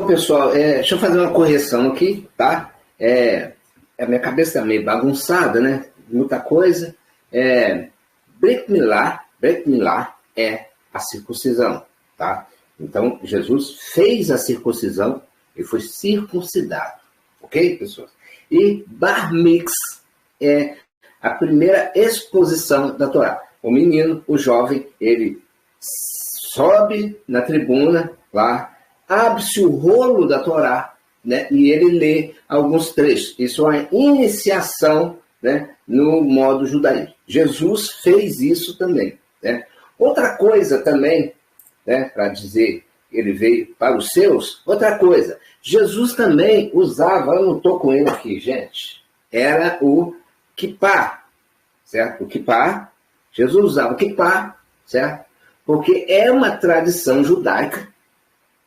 Bom, pessoal, deixa eu fazer uma correção aqui, tá? A minha cabeça é meio bagunçada, né? Muita coisa. Brit Milá é a circuncisão, tá? Então, Jesus fez a circuncisão e foi circuncidado, ok, pessoas? E Bar Mix é a primeira exposição da Torá. O menino, o jovem, ele sobe na tribuna lá, abre-se o rolo da Torá, né, e ele lê alguns trechos. Isso é uma iniciação, né, no modo judaísmo. Jesus fez isso também, né? Outra coisa também, né, para dizer ele veio para os seus, outra coisa, Jesus também usava, eu não estou com ele aqui, gente, era o kippá, certo? O kippá, Jesus usava o kippá, certo? Porque é uma tradição judaica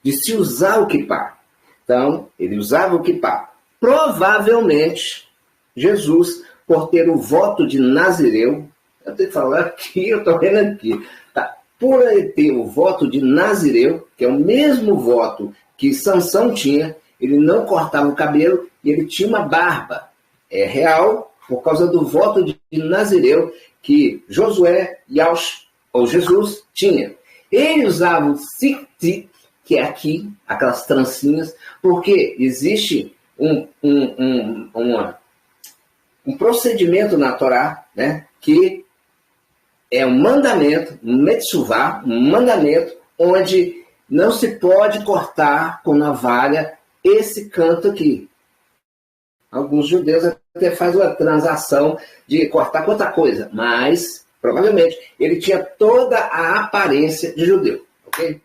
de se usar o kippá. Então, ele usava o kippá. Provavelmente, Jesus, por ter o voto de Nazireu, eu tenho que falar aqui, eu estou vendo aqui, tá? Por ele ter o voto de Nazireu, que é o mesmo voto que Sansão tinha, ele não cortava o cabelo e ele tinha uma barba. É real, por causa do voto de Nazireu que Josué, Yaush, ou Jesus, tinha. Ele usava o tzitzit, que é aqui, aquelas trancinhas, porque existe um procedimento na Torá, né, que é um mandamento, um metzuvá, um mandamento, onde não se pode cortar com navalha esse canto aqui. Alguns judeus até fazem uma transação de cortar com outra coisa, mas provavelmente ele tinha toda a aparência de judeu, ok?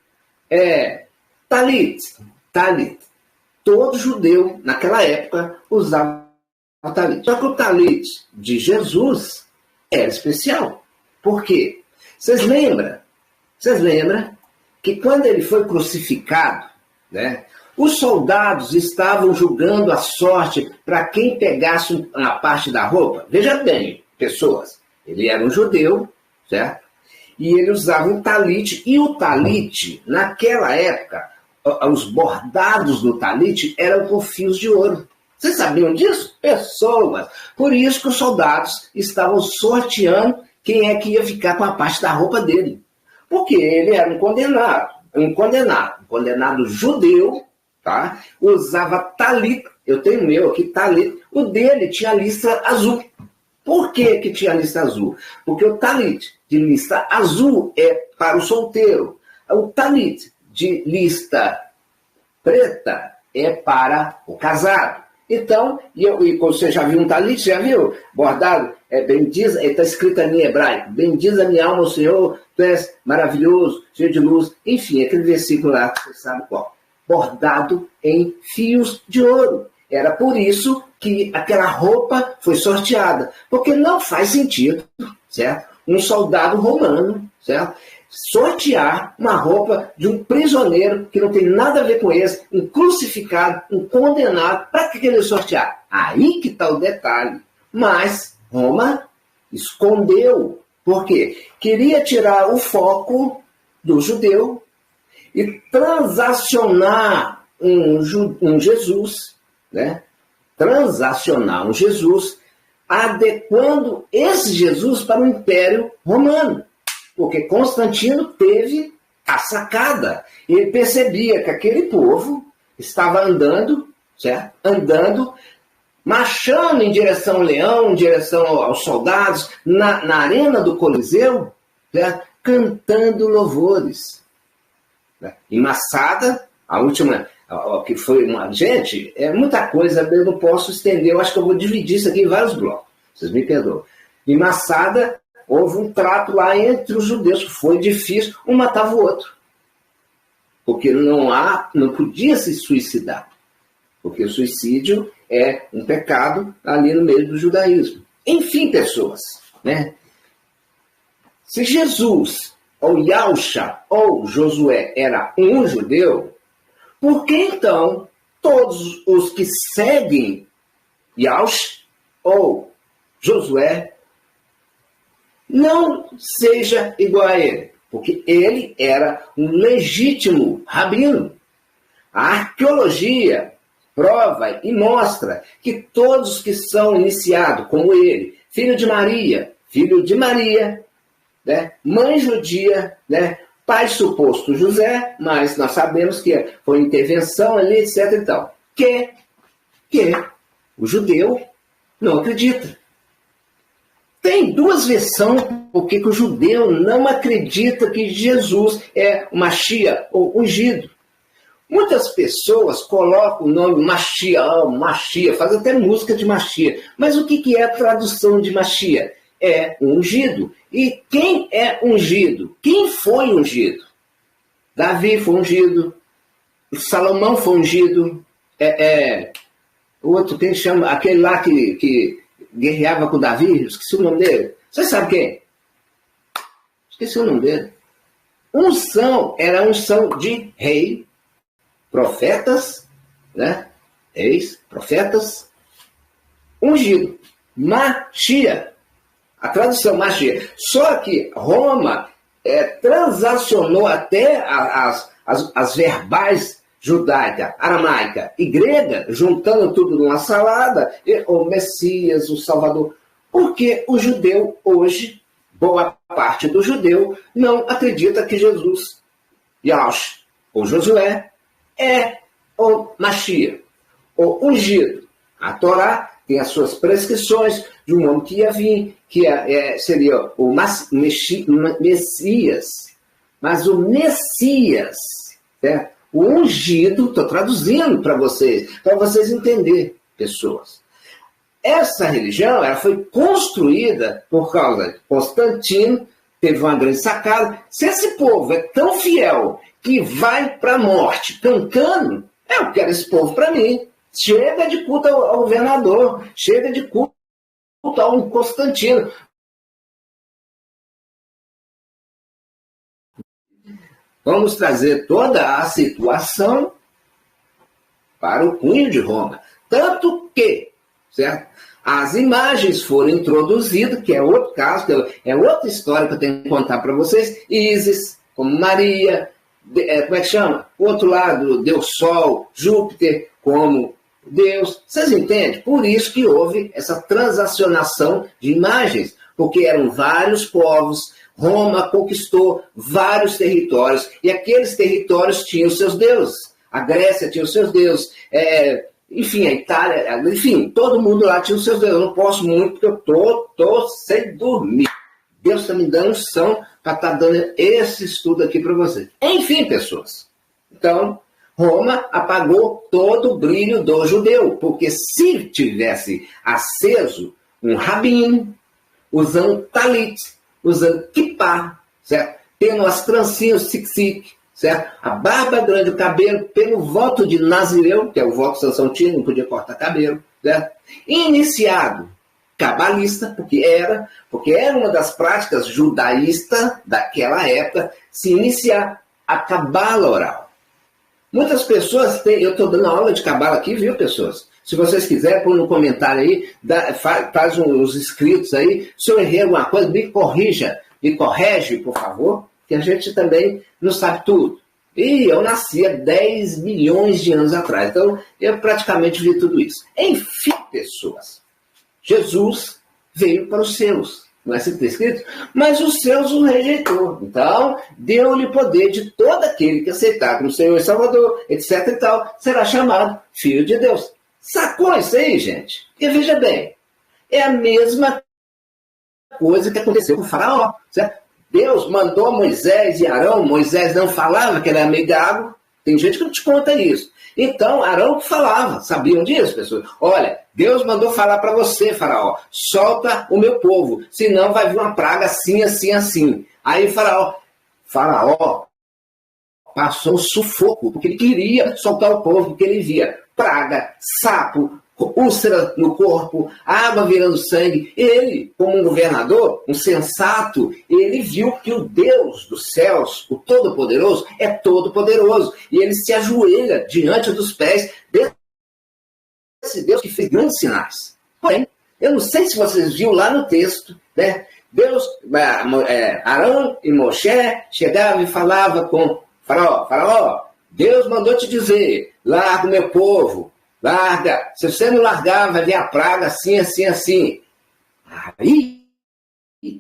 Talit. Todo judeu, naquela época, usava o talit. Só que o talit de Jesus era especial. Por quê? Vocês lembram que quando ele foi crucificado, né, os soldados estavam julgando a sorte para quem pegasse a parte da roupa? Veja bem, pessoas, ele era um judeu, certo? E ele usava um talit, e o talit, naquela época, os bordados do talit eram com fios de ouro. Vocês sabiam disso? Pessoas. Por isso que os soldados estavam sorteando quem é que ia ficar com a parte da roupa dele. Porque ele era um condenado judeu, tá? Usava talit, eu tenho o meu aqui, talit, o dele tinha lista azul. Por que tinha lista azul? Porque o talit de lista azul é para o solteiro. O talit de lista preta é para o casado. Então, e você já viu um talit? Já viu? Bordado, bendiz, está escrito em hebraico, bendiz a minha alma, o Senhor, tu és maravilhoso, cheio de luz. Enfim, aquele versículo lá, você sabe qual. Bordado em fios de ouro. Era por isso que aquela roupa foi sorteada. Porque não faz sentido, certo? Um soldado romano, certo? Sortear uma roupa de um prisioneiro que não tem nada a ver com eles, um crucificado, um condenado. Para que ele sortear? Aí que está o detalhe. Mas Roma escondeu. Por quê? Queria tirar o foco do judeu e transacionar um Jesus, né? Transacionar um Jesus, adequando esse Jesus para o Império Romano. Porque Constantino teve a sacada. Ele percebia que aquele povo estava andando, certo? Andando, marchando em direção ao leão, em direção aos soldados, na arena do Coliseu, certo? Cantando louvores. Em Massada, a última, que foi uma... Gente, é muita coisa, eu não posso estender, eu acho que eu vou dividir isso aqui em vários blocos. Vocês me perdoam. Em Massada, houve um trato lá entre os judeus, que foi difícil, um matava o outro. Porque não podia se suicidar. Porque o suicídio é um pecado ali no meio do judaísmo. Enfim, pessoas, né? Se Jesus, ou Yahusha, ou Josué era um judeu, por que então todos os que seguem Yahusha ou Josué não seja igual a ele? Porque ele era um legítimo rabino. A arqueologia prova e mostra que todos que são iniciados, como ele, filho de Maria, né, mãe judia, né, pai suposto José, mas nós sabemos que foi intervenção ali, etc. e tal, que o judeu não acredita. Tem duas versões porque que o judeu não acredita que Jesus é o Mashiach, ou ungido. Muitas pessoas colocam o nome Mashiach, fazem até música de Mashiach. Mas o que é a tradução de Mashiach? É ungido. E quem é ungido? Quem foi ungido? Davi foi ungido, Salomão foi ungido, o outro, quem chama, aquele lá que guerreava com Davi, esqueci o nome dele. Você sabe quem? Esqueci o nome dele. Unção era unção de rei, profetas, né? Reis, profetas, ungido. Mashiach. A tradução Mashiach. Só que Roma transacionou até as verbais judaica, aramaica e grega, juntando tudo numa salada, o Messias, o Salvador. Porque o judeu hoje, boa parte do judeu, não acredita que Jesus, Yahushua, ou Josué, é o Mashiach, o ungido. A Torá tem as suas prescrições de um homem que ia vir, que seria o Messias. Mas o Messias, certo? O ungido, estou traduzindo para vocês entenderem, pessoas. Essa religião ela foi construída por causa de Constantino, teve uma grande sacada. Se esse povo é tão fiel que vai para a morte cantando, eu quero esse povo para mim. Chega de culto ao governador, chega de culto ao Constantino. Vamos trazer toda a situação para o cunho de Roma. Tanto que, certo? As imagens foram introduzidas, que é outro caso, é outra história que eu tenho que contar para vocês. Ísis, como Maria, como é que chama? O outro lado, Deus Sol, Júpiter, como Deus. Vocês entendem? Por isso que houve essa transacionação de imagens, porque eram vários povos. Roma conquistou vários territórios, e aqueles territórios tinham os seus deuses. A Grécia tinha os seus deuses, enfim, a Itália, enfim, todo mundo lá tinha os seus deuses. Eu não posso muito, porque eu tô sem dormir. Deus está me dando unção para estar dando esse estudo aqui para vocês. Enfim, pessoas. Então, Roma apagou todo o brilho do judeu, porque se tivesse aceso um rabino, usando talit, usando kippah, certo? Tendo as trancinhas tzitzit, certo? A barba grande, o cabelo, pelo voto de Nazireu, que é o voto de Sanção Tino, não podia cortar cabelo, certo? Iniciado cabalista, porque era uma das práticas judaístas daquela época, se iniciar a cabala oral. Muitas pessoas têm, eu estou dando aula de cabala aqui, viu, pessoas? Se vocês quiserem, põe no comentário aí, faz uns inscritos aí. Se eu errei alguma coisa, me corrige, por favor, que a gente também não sabe tudo. E eu nasci há 10 milhões de anos atrás, então eu praticamente vi tudo isso. Enfim, pessoas, Jesus veio para os seus, não é assim que está escrito? Mas os seus o rejeitou. Então, deu-lhe poder de todo aquele que aceitar como Senhor e Salvador, etc e tal, será chamado Filho de Deus. Sacou isso aí, gente? E veja bem, é a mesma coisa que aconteceu com o faraó, certo? Deus mandou Moisés e Arão, Moisés não falava que era meio da água, tem gente que não te conta isso. Então, Arão que falava, sabiam disso, pessoas? Olha, Deus mandou falar para você, faraó, solta o meu povo, senão vai vir uma praga assim, assim, assim. Aí faraó passou um sufoco, porque ele queria soltar o povo, porque ele via praga, sapo, úlcera no corpo, água virando sangue. Ele, como um governador, um sensato, ele viu que o Deus dos céus, o Todo-Poderoso, é Todo-Poderoso. E ele se ajoelha diante dos pés desse Deus que fez grandes sinais. Porém, eu não sei se vocês viram lá no texto, né? Deus, Arão e Moshe chegavam e falavam com Faraó, Deus mandou te dizer, larga o meu povo, larga. Se você não largar, vai vir a praga assim, assim, assim. Aí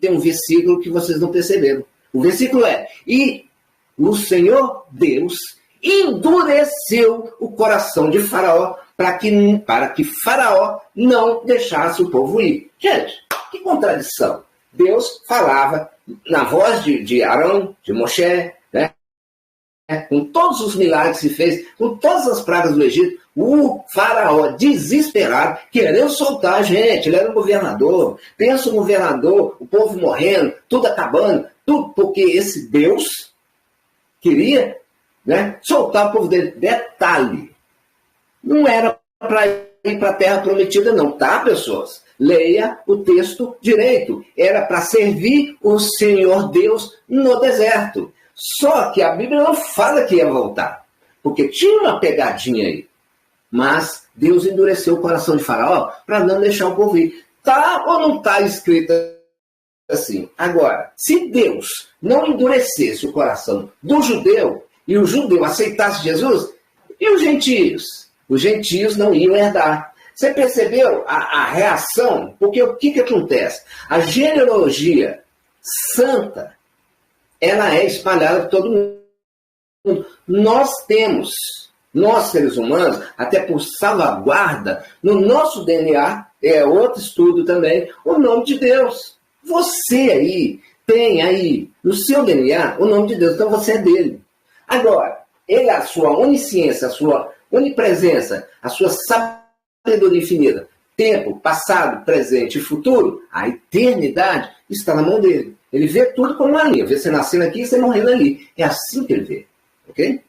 tem um versículo que vocês não perceberam. O versículo é, e o Senhor Deus endureceu o coração de Faraó para que Faraó não deixasse o povo ir. Gente, que contradição. Deus falava na voz de Arão, de Moshe, né? Com todos os milagres que fez, com todas as pragas do Egito, o Faraó, desesperado, querendo soltar a gente. Ele era um governador. Pensa um governador, o povo morrendo, tudo acabando, tudo porque esse Deus queria, né, soltar o povo dele. Detalhe, não era para ir para a terra prometida não, tá, pessoas? Leia o texto direito. Era para servir o Senhor Deus no deserto. Só que a Bíblia não fala que ia voltar, porque tinha uma pegadinha aí. Mas Deus endureceu o coração de Faraó para não deixar o povo ir. Tá ou não está escrito assim? Agora, se Deus não endurecesse o coração do judeu e o judeu aceitasse Jesus, e os gentios? Os gentios não iam herdar. Você percebeu a reação? Porque o que acontece? A genealogia santa, ela é espalhada por todo mundo. Nós temos, nós seres humanos, até por salvaguarda, no nosso DNA, é outro estudo também, o nome de Deus. Você aí tem aí no seu DNA o nome de Deus, então você é dele. Agora, ele, a sua onisciência, a sua onipresença, a sua sabedoria infinita, tempo, passado, presente e futuro, a eternidade está na mão dele. Ele vê tudo como uma linha. Vê você nascendo aqui e você morrendo ali. É assim que ele vê. Ok?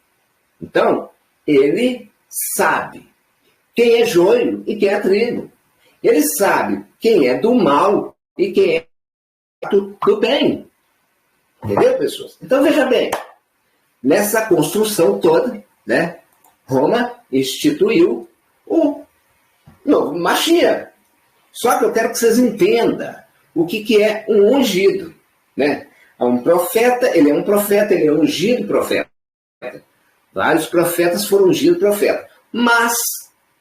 Então, ele sabe quem é joio e quem é trigo. Ele sabe quem é do mal e quem é do bem. Entendeu, pessoas? Então, veja bem. Nessa construção toda, né, Roma instituiu o novo Mashiach. Só que eu quero que vocês entendam o que é um ungido. Né? Um profeta, ele é um profeta, ele é um ungido profeta. Vários profetas foram ungidos profeta. Mas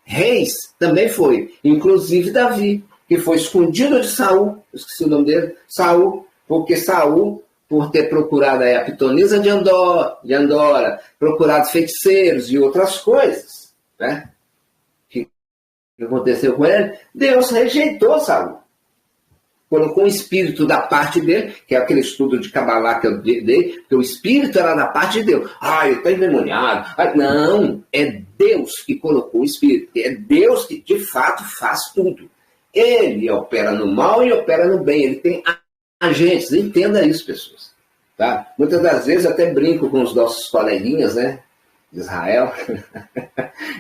reis também foi. Inclusive Davi, que foi escondido de Saul. Esqueci o nome dele. Saul, porque Saul, por ter procurado a pitonisa de Andora, procurado feiticeiros e outras coisas, né? Que aconteceu com ele, Deus rejeitou Saul. Colocou um espírito da parte dele, que é aquele estudo de Cabalá que eu dei, que o espírito era da parte de Deus. Ele está endemoniado. Não, é Deus que colocou o espírito. É Deus que, de fato, faz tudo. Ele opera no mal e opera no bem. Ele tem agentes. Entenda isso, pessoas. Tá? Muitas das vezes eu até brinco com os nossos coleguinhas, né, de Israel.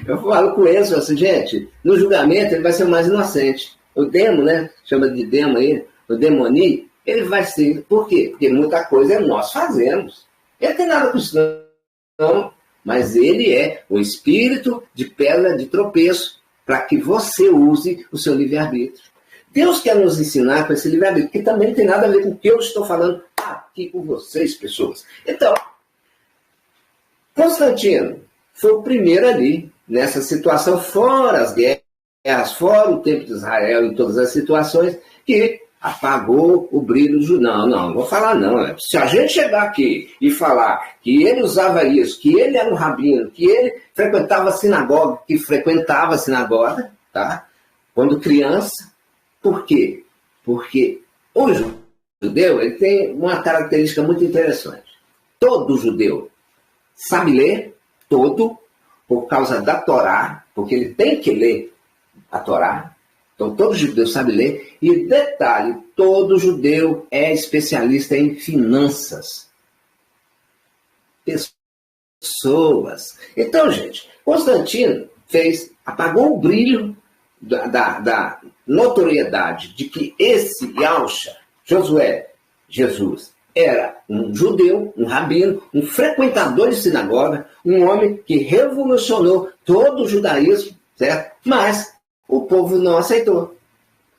Eu falo com eles, assim, gente, no julgamento ele vai ser o mais inocente. O demo, né? Chama de demo aí, o demoni, ele vai ser. Por quê? Porque muita coisa nós fazemos. Ele não tem nada com isso, não. Mas ele é o espírito de pedra de tropeço para que você use o seu livre-arbítrio. Deus quer nos ensinar com esse livre-arbítrio, que também não tem nada a ver com o que eu estou falando aqui com vocês, pessoas. Então, Constantino foi o primeiro ali, nessa situação, fora as guerras, fora o tempo de Israel, em todas as situações, que apagou o brilho do judeu. Não vou falar não. Se a gente chegar aqui e falar que ele usava isso, que ele era um rabino, que ele frequentava a sinagoga, tá? Quando criança, por quê? Porque o judeu ele tem uma característica muito interessante. Todo judeu sabe ler, todo, por causa da Torá, porque ele tem que ler a Torá. Então, todo judeu sabe ler. E detalhe, todo judeu é especialista em finanças. Pessoas. Então, gente, Constantino apagou o brilho da notoriedade de que esse Yahusha, Jesus, era um judeu, um rabino, um frequentador de sinagoga, um homem que revolucionou todo o judaísmo, certo? Mas o povo não aceitou.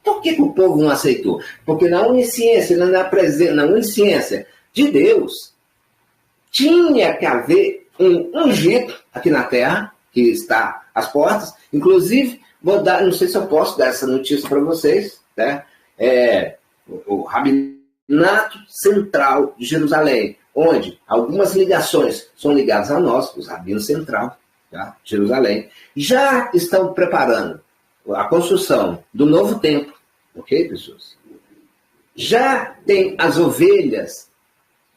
Por que o povo não aceitou? Porque na onisciência, na onisciência de Deus, tinha que haver um ungido aqui na terra, que está às portas. Inclusive, vou dar, não sei se eu posso dar essa notícia para vocês, né? O Rabinato Central de Jerusalém, onde algumas ligações são ligadas a nós, os Rabinos Central, tá? De Jerusalém, já estão preparando a construção do novo templo, ok, pessoas? Já tem as ovelhas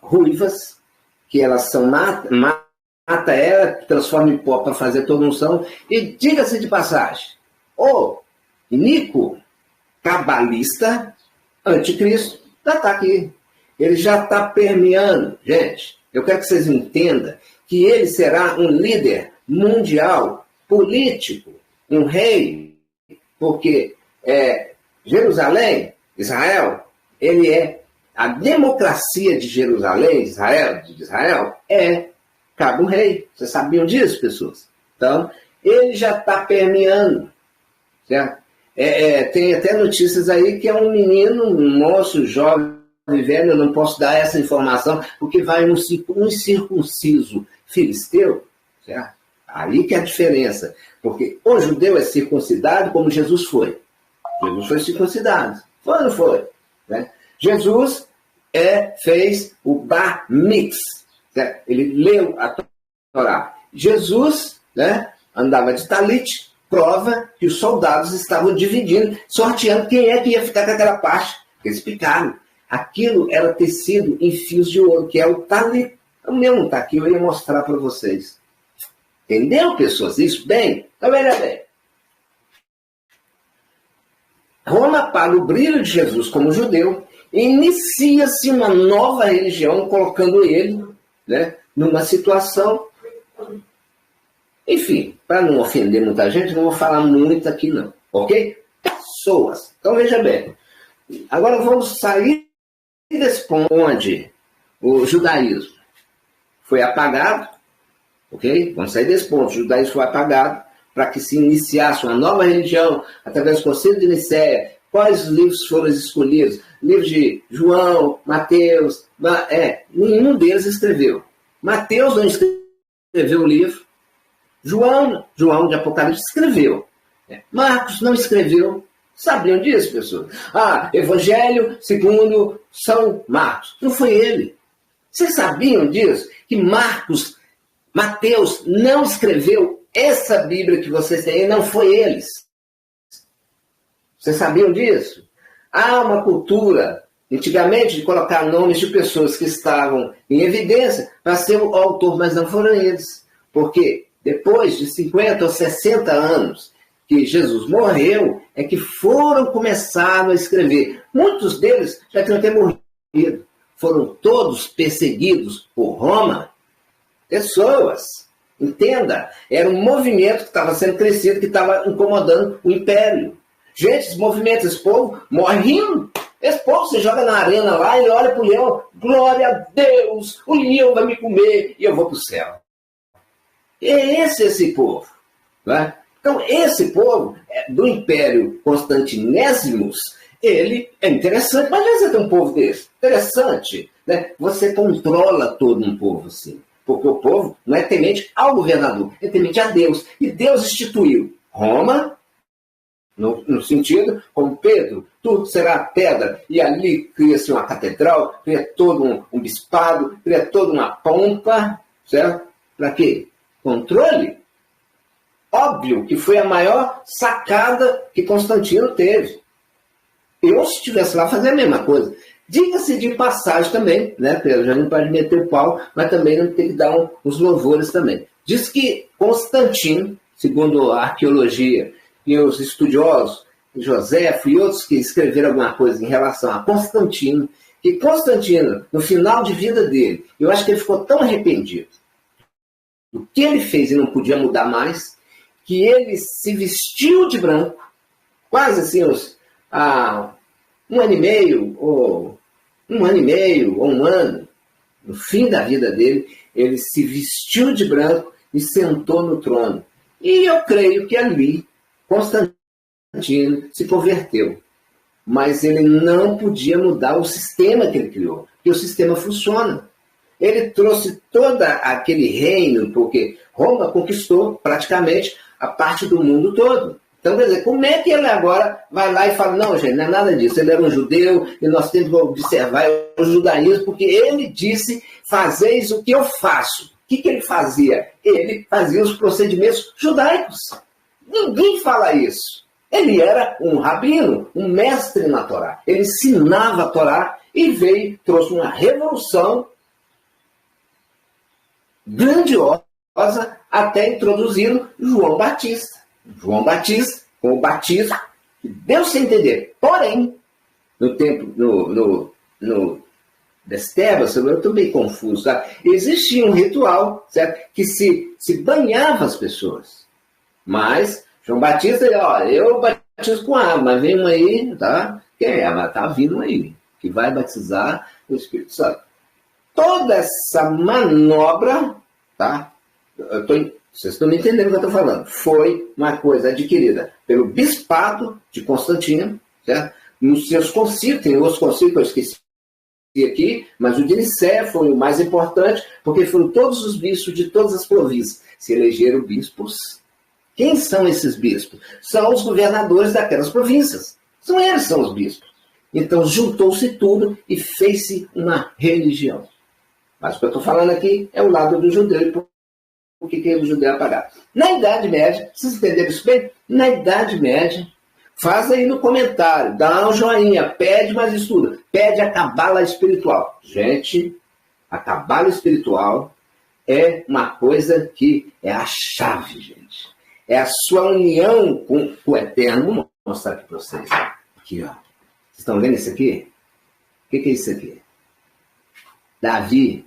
ruivas, que elas são mata ela, transforma em pó para fazer toda unção, e diga-se de passagem, o Nico, cabalista, anticristo, já está aqui. Ele já está permeando. Gente, eu quero que vocês entendam que ele será um líder mundial, político, um rei, porque Jerusalém, Israel, ele é a democracia de Jerusalém, de Israel, cabe um rei. Vocês sabiam disso, pessoas? Então, ele já está permeando, certo? Tem até notícias aí que é um menino, um moço, jovem, velho, eu não posso dar essa informação, porque vai um incircunciso filisteu, certo? Aí que é a diferença, porque o judeu é circuncidado como Jesus foi. Jesus foi circuncidado. Foi ou não foi? Né? Jesus fez o Bar Mix. Certo? Ele leu a Torá. Jesus, né, andava de talite, prova que os soldados estavam dividindo, sorteando quem é que ia ficar com aquela parte. Eles picaram. Aquilo era tecido em fios de ouro, que é o talit. O meu não está aqui, eu ia mostrar para vocês. Entendeu, pessoas? Isso bem? Então, veja bem. Roma, para o brilho de Jesus como judeu, inicia-se uma nova religião, colocando ele, né, numa situação... Enfim, para não ofender muita gente, não vou falar muito aqui não, ok? Pessoas. Então veja bem. Agora vamos sair desse ponto onde o judaísmo foi apagado, ok? Vamos sair desse ponto. O judaísmo foi apagado para que se iniciasse uma nova religião através do Concílio de Nicéia. Quais livros foram escolhidos? Livros de João, Mateus, nenhum deles escreveu. Mateus não escreveu o livro. João de Apocalipse escreveu. Marcos não escreveu. Sabiam disso, pessoas? Evangelho segundo São Marcos. Não foi ele. Vocês sabiam disso? Que Mateus não escreveu essa Bíblia que vocês têm, não foi eles. Vocês sabiam disso? Há uma cultura, antigamente, de colocar nomes de pessoas que estavam em evidência para ser o autor, mas não foram eles. Porque depois de 50 ou 60 anos que Jesus morreu, é que começaram a escrever. Muitos deles já tinham até morrido. Foram todos perseguidos por Roma. Pessoas, entenda, era um movimento que estava sendo crescido, que estava incomodando o império. Gente, esse movimento, esse povo morre rindo. Esse povo se joga na arena lá e olha para o leão. Glória a Deus, o leão vai me comer e eu vou para o céu. É esse povo. Né? Então, esse povo do Império Constantinésimos, ele é interessante. Imagina você ter um povo desse. Interessante. Né? Você controla todo um povo assim. Porque o povo não é temente ao governador, é temente a Deus. E Deus instituiu Roma, no sentido, como Pedro, tudo será pedra. E ali cria-se uma catedral, cria todo um bispado, cria toda uma pompa. Certo? Para quê? Controle. Óbvio que foi a maior sacada que Constantino teve. Eu, se estivesse lá, fazia a mesma coisa. Diga-se de passagem também, né, Pedro? Já não pode meter o pau, mas também não tem que dar uns louvores também. Diz que Constantino, segundo a arqueologia e os estudiosos, Joséfo e outros que escreveram alguma coisa em relação a Constantino, que Constantino, no final de vida dele, eu acho que ele ficou tão arrependido do que ele fez e não podia mudar mais, que ele se vestiu de branco, quase assim, um ano e meio, ou um ano, no fim da vida dele, ele se vestiu de branco e sentou no trono. E eu creio que ali Constantino se converteu. Mas ele não podia mudar o sistema que ele criou, porque o sistema funciona. Ele trouxe todo aquele reino, porque Roma conquistou praticamente a parte do mundo todo. Então, quer dizer, como é que ele agora vai lá e fala, não, gente, não é nada disso, ele era um judeu e nós temos que observar o judaísmo, porque ele disse, fazeis o que eu faço. O que ele fazia? Ele fazia os procedimentos judaicos. Ninguém fala isso. Ele era um rabino, um mestre na Torá. Ele ensinava a Torá e trouxe uma revolução grandiosa até introduzindo João Batista. João Batista, com o batismo, deu-se a entender. Porém, no tempo, das Tebas, eu estou meio confuso, tá? Existia um ritual, certo? Que se banhava as pessoas. Mas, João Batista, eu batizo com água, mas vem um aí, tá? Quem é? Mas tá vindo aí, que vai batizar o Espírito Santo. Toda essa manobra, tá? Vocês estão me entendendo o que eu estou falando. Foi uma coisa adquirida pelo bispado de Constantino, certo? Nos seus concílios, tem outros concílios que eu esqueci aqui, mas o de Nicéia foi o mais importante, porque foram todos os bispos de todas as províncias se elegeram bispos. Quem são esses bispos? São os governadores daquelas províncias. São eles que são os bispos. Então juntou-se tudo e fez-se uma religião. Mas o que eu estou falando aqui é o lado do judeu. O que o judeu apagava? Na Idade Média, vocês entenderam isso bem? Na Idade Média, faz aí no comentário, dá um joinha, pede mais estudo, pede a cabala espiritual. Gente, a cabala espiritual é uma coisa que é a chave, gente. É a sua união com o Eterno. Vou mostrar aqui para vocês. Aqui, ó. Vocês estão vendo isso aqui? O que é isso aqui? Davi,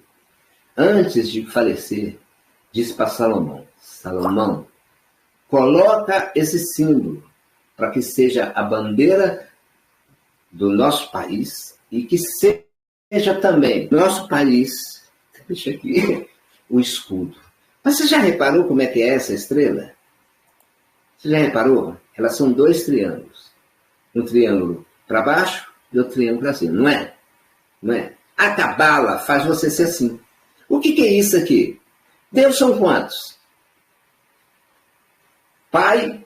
antes de falecer, disse para Salomão, Salomão, coloca esse símbolo para que seja a bandeira do nosso país e que seja também nosso país, deixa aqui, o escudo. Mas você já reparou como é que é essa estrela? Você já reparou? Elas são dois triângulos. Um triângulo para baixo e outro triângulo para cima. Não é? Não é? A cabala faz você ser assim. O que é isso aqui? Deus são quantos? Pai,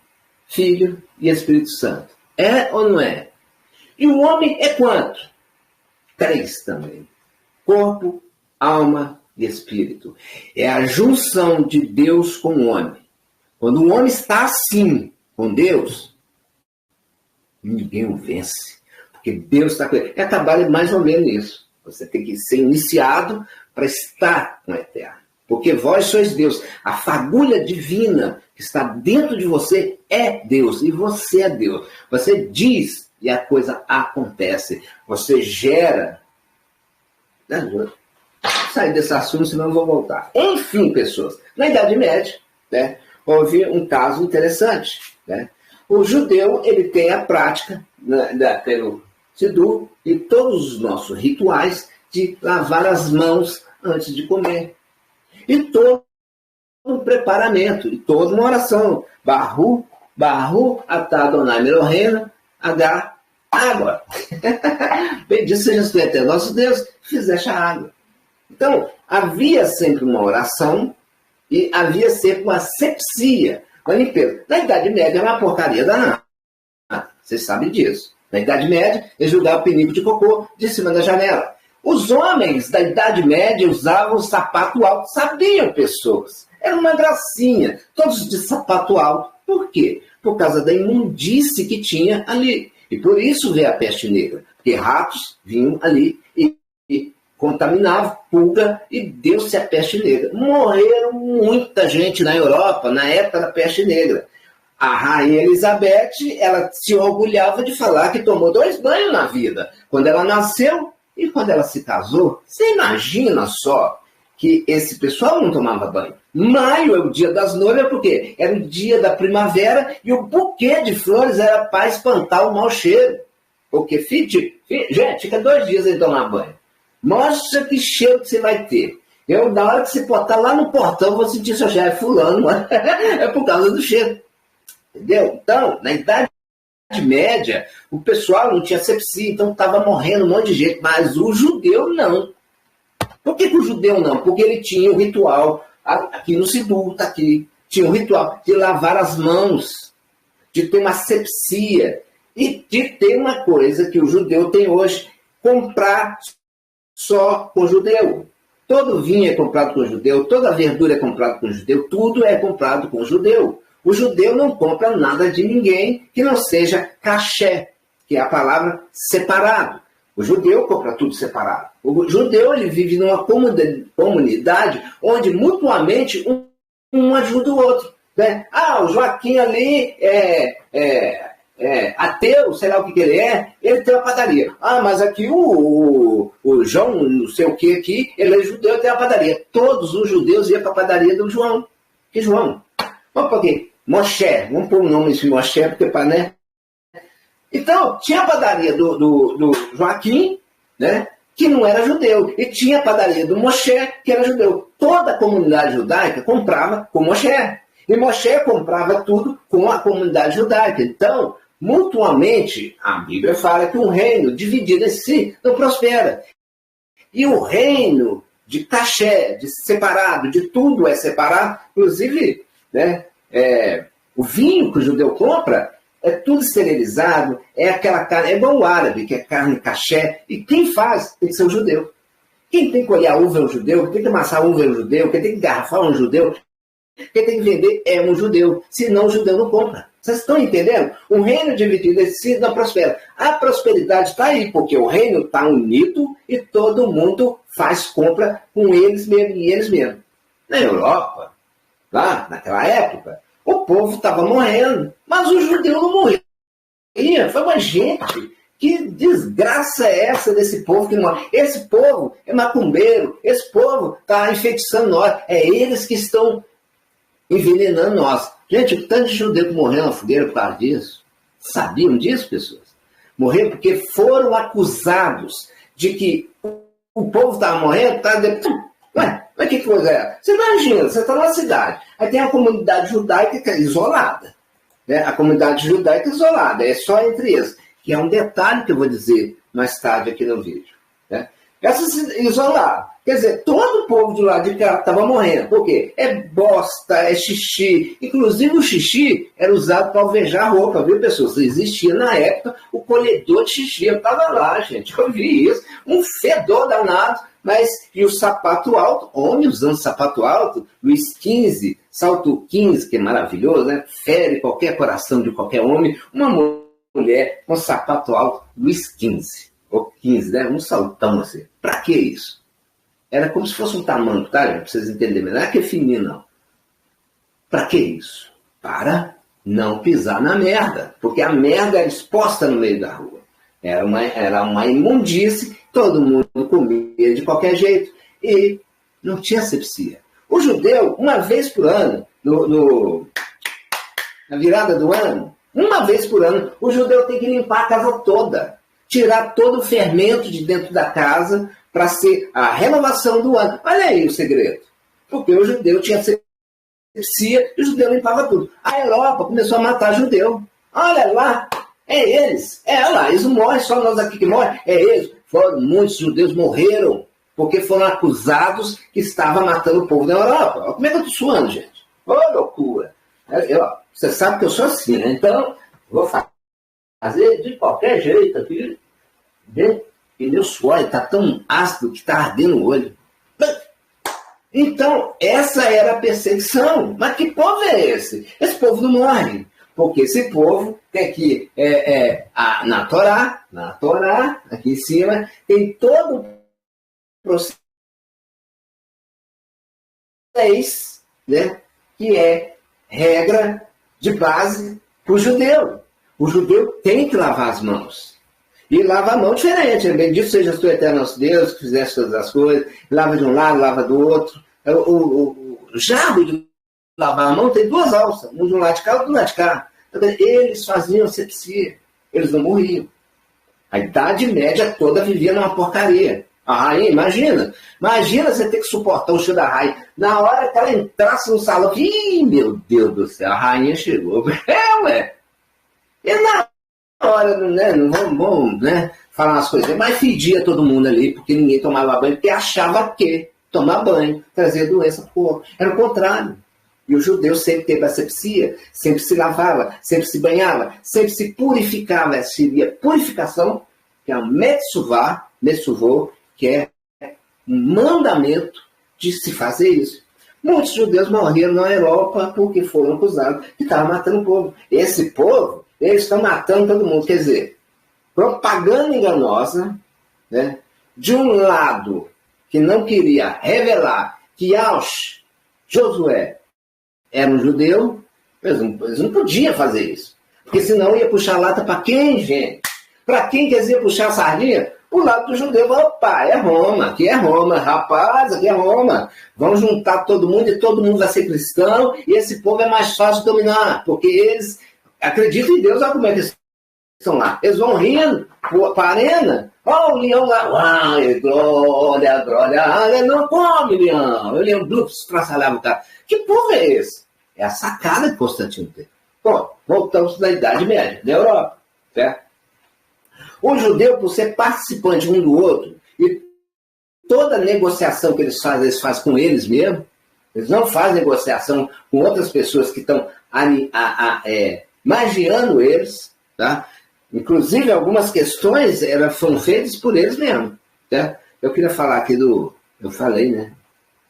Filho e Espírito Santo. É ou não é? E o homem é quanto? Três também. Corpo, alma e espírito. É a junção de Deus com o homem. Quando o homem está assim com Deus, ninguém o vence. Porque Deus está com ele. É trabalho mais ou menos isso. Você tem que ser iniciado para estar com o Eterno. Porque vós sois Deus. A fagulha divina que está dentro de você é Deus. E você é Deus. Você diz e a coisa acontece. Você gera. Vou sair desse assunto, senão eu vou voltar. Enfim, pessoas. Na Idade Média, né, houve um caso interessante. Né? O judeu ele tem a prática, né, pelo Sidur, e todos os nossos rituais de lavar as mãos antes de comer. E todo um preparamento, e toda uma oração. Barru, atá Adonai Melohena, H, água. Bendito seja o Eterno nosso Deus, fizeste a água. Então, havia sempre uma oração e havia sempre uma asepsia, uma limpeza. Na Idade Média era uma porcaria danada. Vocês sabem disso. Na Idade Média, eles jogavam o pinico de cocô de cima da janela. Os homens da Idade Média usavam sapato alto, sabiam pessoas. Era uma gracinha, todos de sapato alto. Por quê? Por causa da imundície que tinha ali. E por isso veio a peste negra. Porque ratos vinham ali e contaminavam, pulga, e deu-se a peste negra. Morreram muita gente na Europa na época da peste negra. A rainha Elizabeth, ela se orgulhava de falar que tomou 2 banhos na vida. Quando ela nasceu e quando ela se casou. Você imagina só que esse pessoal não tomava banho. Maio é o dia das noivas, porque era o dia da primavera e o buquê de flores era para espantar o mau cheiro. Porque, gente, fica 2 dias sem tomar banho. Mostra que cheiro que você vai ter. Na hora que você botar lá no portão, eu vou sentir se eu já é fulano. É por causa do cheiro. Entendeu? Então, na Idade Média, o pessoal não tinha sepsia, então estava morrendo um monte de gente, mas o judeu não. Por que o judeu não? Porque ele tinha o ritual, aqui no Sidur, está aqui, tinha o ritual de lavar as mãos, de ter uma asepsia, e de ter uma coisa que o judeu tem hoje, comprar só com o judeu. Todo vinho é comprado com o judeu, toda verdura é comprada com o judeu, tudo é comprado com o judeu. O judeu não compra nada de ninguém que não seja caché, que é a palavra separado. O judeu compra tudo separado. O judeu ele vive numa comunidade onde mutuamente um ajuda o outro. Né? O Joaquim ali ateu, sei lá o que ele tem uma padaria. Mas aqui o João, não sei o que aqui, ele é judeu, tem uma padaria. Todos os judeus iam para a padaria do João. Que João? Vamos por quê? Moshe, vamos pôr o nome de Moshe, porque né? Então, tinha a padaria do Joaquim, né, que não era judeu, e tinha a padaria do Moshe, que era judeu. Toda a comunidade judaica comprava com Moshe, e Moshe comprava tudo com a comunidade judaica. Então, mutuamente, a Bíblia fala que um reino dividido em si não prospera. E o reino de caché, de separado, de tudo é separado, inclusive, né, o vinho que o judeu compra é tudo esterilizado, é aquela carne, é igual o árabe, que é carne caché, e quem faz tem que ser o judeu. Quem tem que colher a uva é o judeu, quem tem que amassar a uva é o judeu, quem tem que garrafar é um judeu, quem tem que vender é um judeu, senão o judeu não compra. Vocês estão entendendo? Um reino dividido em si não prospera. A prosperidade está aí, porque o reino está unido e todo mundo faz compra com eles mesmos e eles mesmos. Na Europa, lá naquela época, o povo estava morrendo, mas o judeu não morria. Foi uma gente. Que desgraça é essa desse povo que não morre? Esse povo é macumbeiro, esse povo está enfeitiçando nós. É eles que estão envenenando nós. Gente, o tanto de judeu que morreu na fogueira por causa disso. Sabiam disso, pessoas? Morreram porque foram acusados de que o povo estava morrendo por causa de... Mas que coisa é? Você imagina, você está numa cidade, aí tem a comunidade judaica que é isolada. Né? A comunidade judaica é isolada, é só entre eles. Que é um detalhe que eu vou dizer mais tarde aqui no vídeo. Né? Essa isolada. Quer dizer, todo o povo do lado de cá estava morrendo. Por quê? É bosta, é xixi. Inclusive o xixi era usado para alvejar roupa, viu, pessoas? Existia na época o colhedor de xixi. Eu estava lá, gente, eu vi isso. Um fedor danado. Mas, e o sapato alto, homem usando sapato alto, Luís XV, salto 15, que é maravilhoso, né? Fere qualquer coração de qualquer homem. Uma mulher com sapato alto, Luís XV, ou 15, né? Um saltão assim. Pra que isso? Era como se fosse um tamanco, tá, gente? Pra vocês entenderem. Não é que é fininho, não. Pra que isso? Para não pisar na merda. Porque a merda era exposta no meio da rua. Era uma imundície, todo mundo comia de qualquer jeito. E não tinha asepsia. O judeu, uma vez por ano, na virada do ano, uma vez por ano, o judeu tem que limpar a casa toda. Tirar todo o fermento de dentro da casa para ser a renovação do ano. Olha aí o segredo. Porque o judeu tinha asepsia e o judeu limpava tudo. A Europa começou a matar judeu. Olha lá. É eles. É lá. Eles não morrem, só nós aqui que morrem. É eles. Muitos judeus morreram porque foram acusados que estavam matando o povo da Europa. Olha como é que eu estou suando, gente. Ô, loucura. Você sabe que eu sou assim, né? Então, vou fazer de qualquer jeito aqui. Né? E meu suor está tão ácido que está ardendo o olho. Então, essa era a perseguição. Mas que povo é esse? Esse povo não morre. Porque esse povo tem que, na Torá, aqui em cima, tem todo o processo, né, que é regra de base para o judeu. O judeu tem que lavar as mãos. E lava a mão diferente. Bendito seja o eterno nosso Deus, que fizesse todas as coisas. Lava de um lado, lava do outro. O jarro de lavar a mão tem duas alças. Um de um lado de cá, outro do lado de cá. Eles faziam asepsia. Eles não morriam. A Idade Média toda vivia numa porcaria. A rainha, imagina você ter que suportar o cheiro da rainha. Na hora que ela entrasse no salão, meu Deus do céu, a rainha chegou. Ué. E na hora, né, não vamos, né, falar umas coisas, mas fedia todo mundo ali, porque ninguém tomava banho, porque achava que tomar banho trazia doença pro corpo. Era o contrário. E o judeu sempre teve asepsia, sempre se lavava, sempre se banhava, sempre se purificava. Essa seria purificação, que é o metsuvô, que é um mandamento de se fazer isso. Muitos judeus morreram na Europa porque foram acusados de estar matando o povo. Esse povo, eles estão matando todo mundo. Quer dizer, propaganda enganosa, né? De um lado que não queria revelar que Josué era um judeu, eles não podiam fazer isso. Porque senão ia puxar lata para quem, gente? Para quem quer dizer puxar a sardinha? O lado do judeu, opa, é Roma, aqui é Roma, rapaz, aqui é Roma. Vamos juntar todo mundo e todo mundo vai ser cristão e esse povo é mais fácil de dominar, porque eles acreditam em Deus, olha como é que eles estão lá. Eles vão rindo para a arena, ó, o leão lá, uai, glória, glória, ele não come leão, o leão duplo estraçalhava o cara. Que povo é esse? É a sacada que Constantino teve. Bom, voltamos da Idade Média, da Europa, certo? O judeu, por ser participante um do outro, e toda negociação que eles fazem com eles mesmos, eles não fazem negociação com outras pessoas que estão magiando eles, tá? Inclusive, algumas questões foram feitas por eles mesmos. Tá? Eu queria falar aqui eu falei, né?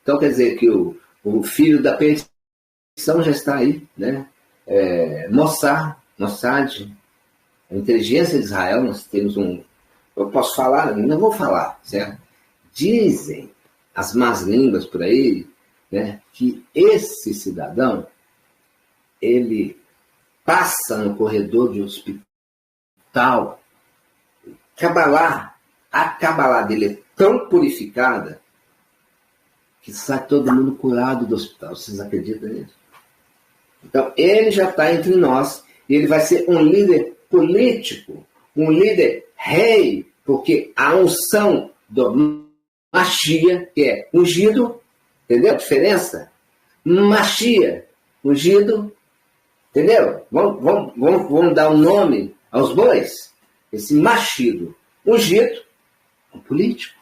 Então, quer dizer que o filho da perdição já está aí, né? Mossad, a inteligência de Israel, nós temos eu posso falar? Não vou falar, certo? Dizem as más línguas por aí, né, que esse cidadão, ele passa no corredor de hospital, a Cabalá dele é tão purificada que sai todo mundo curado do hospital. Vocês acreditam nisso? Então, ele já está entre nós e ele vai ser um líder político, um líder rei, porque a unção do Machia, que é ungido, entendeu a diferença? Machia, ungido, entendeu? Vamos dar um nome aos bois. Esse machido, ungido, é um político,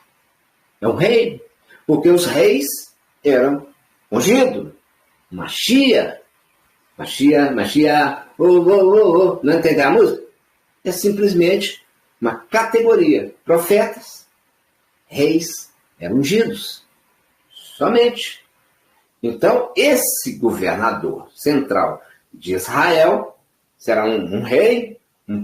é um rei, porque os reis eram ungidos. Machia, não entendeu a música? É simplesmente uma categoria. Profetas, reis, eram ungidos. Somente. Então, esse governador central de Israel será um rei, um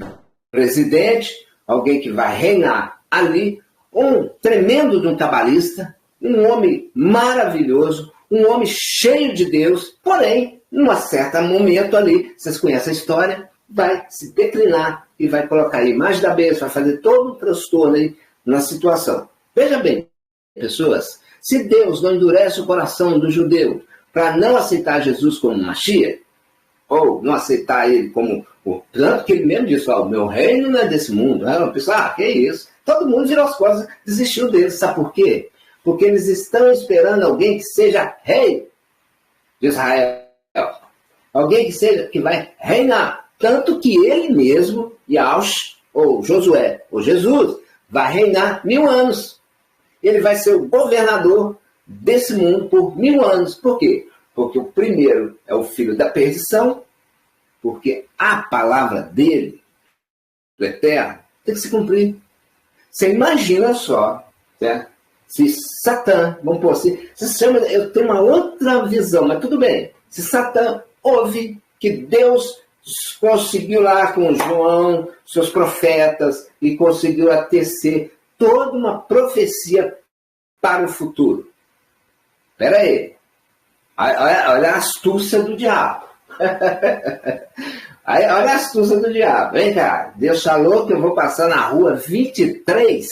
presidente, alguém que vai reinar ali, um tremendo de um cabalista, um homem maravilhoso, um homem cheio de Deus, porém, num certo momento ali, vocês conhecem a história, vai se declinar e vai colocar a imagem da bênção, vai fazer todo um transtorno aí na situação. Veja bem, pessoas, se Deus não endurece o coração do judeu para não aceitar Jesus como Machia, ou não aceitar ele como o tanto que ele mesmo disse, o meu reino não é desse mundo. Aí uma pessoa, que isso? Todo mundo virou as costas, desistiu dele. Sabe por quê? Porque eles estão esperando alguém que seja rei de Israel. Alguém que vai reinar. Tanto que ele mesmo, Yahush, ou Josué, ou Jesus, vai reinar 1000 anos. Ele vai ser o governador desse mundo por 1000 anos. Por quê? Porque o primeiro é o filho da perdição, porque a palavra dele, do Eterno, tem que se cumprir. Você imagina só, certo? Se Satã, vamos pôr assim, eu tenho uma outra visão, mas tudo bem. Se Satã ouve que Deus conseguiu lá com João, seus profetas, e conseguiu tecer toda uma profecia para o futuro. Espera aí. Olha a astúcia do diabo. Olha a astúcia do diabo. Vem cá, Deus falou que eu vou passar na rua 23.